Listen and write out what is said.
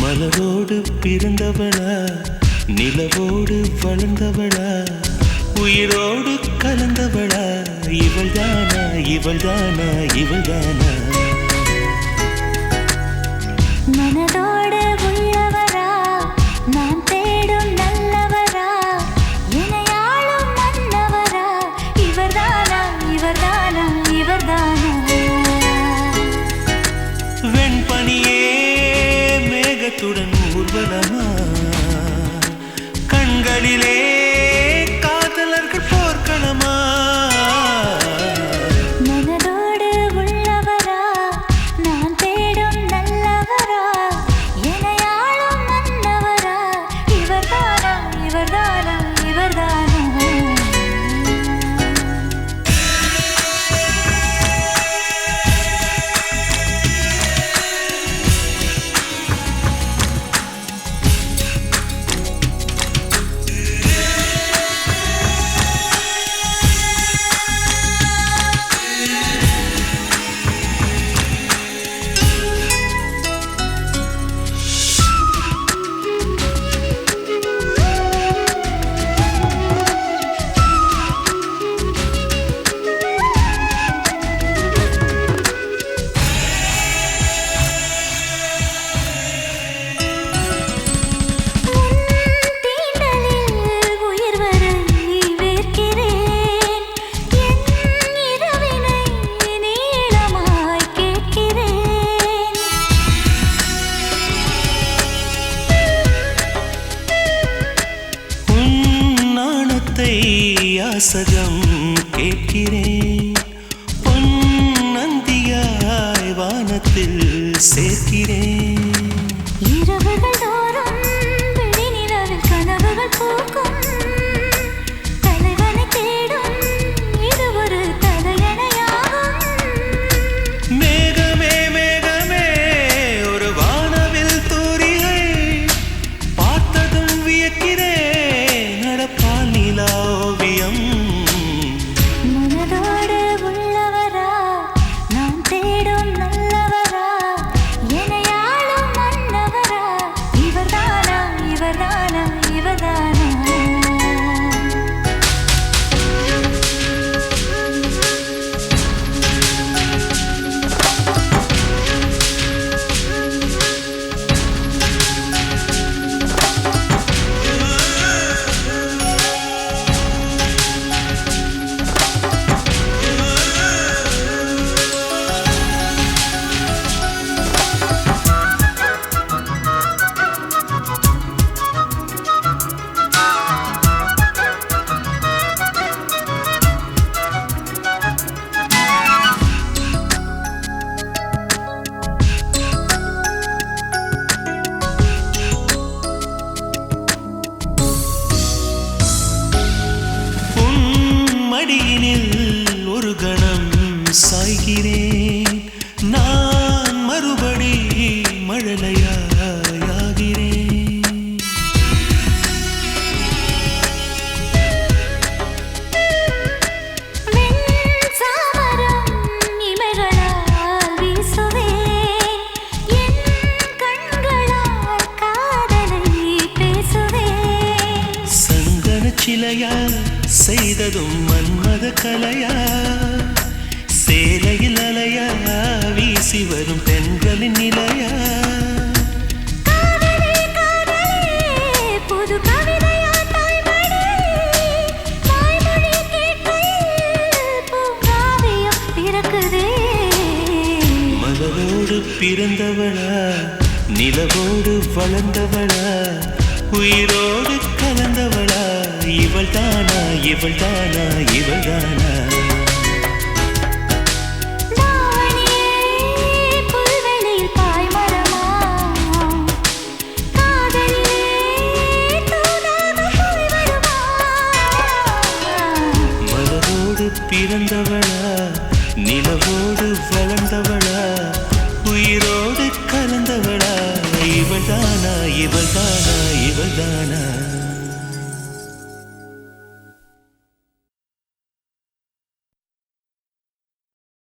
மலரோடு பிறந்தவளா, நிலவோடு வளர்ந்தவளா, உயிரோடு கலந்தவளா, இவள்தானா இவள்தானா இவள்தானா? மனதோடு உள்ளவரா, நான் தேடும் நல்லவரா, இணையாளும் மன்னவரா, இவர்தானா இவர்தானா இவர்தானா? வெண்பனியே மேகத்துடன் ஊர்வலமா, கண்களிலே காதலர்கள் போர்க்களமா? மனதோடு உள்ளவரா, நான் தேடும் நல்லவரா, இணையாளும் மன்னவரா, இவர்தானா இவர்தானா இவர்தானா? யாசகம் கேட்கிறேன், பொன்னந்தியாய் வானத்தில் சேர்க்கிறேன். இரவுகள் தோறும் விழிநிலவில் கனவுகள் பூக்கும், தலைவனை தேடும் இது ஒரு தலையணையாகும். மேகமே மேகமே ஒரு வானவில் தூரிகை, பார்த்ததும் வியக்கிறேன் நடப்பால் நிலா ஓவியம். மனதோடு உள்ளவரா, நான் தேடும் நல்லவரா, இணையாளும் மன்னவரா, இவர்தானா இவர்தானா இவர்தானா? மடியினில் ஒரு கணம் சாய்கிறேன், நான் மறுபடி மழலையாகிறேன். வெண்சாமரம் இமைகளால் வீசுவேன், என் கண்களால் காதலை பேசுவேன். சந்தன சிலையா செய்ததும் மன்மத கலையா, சேலையில் அலையா வீசி வரும் பெண்களின் நிலையா? காதலே காதலே புது கவிதையா தாய்மொழி, தாய்மொழி கேட்கையில் பூங்காவியம் பிறக்குதே. மலரோடு பிறந்தவளா, நிலவோடு வளர்ந்தவளா, உயிரோடு கலந்தவளா, இவள்தானா இவள்தானா இவள்தானா? தாவணியே புல்வெளியில் பாய்மரமா, காதலிலே தூதாக போய் வருமா? மலரோடு பிறந்தவளா, நிலவோடு வளர்ந்தவளா, உயிரோடு கலந்தவளா, இவள்தானா இவள்தானா இவள்தானா?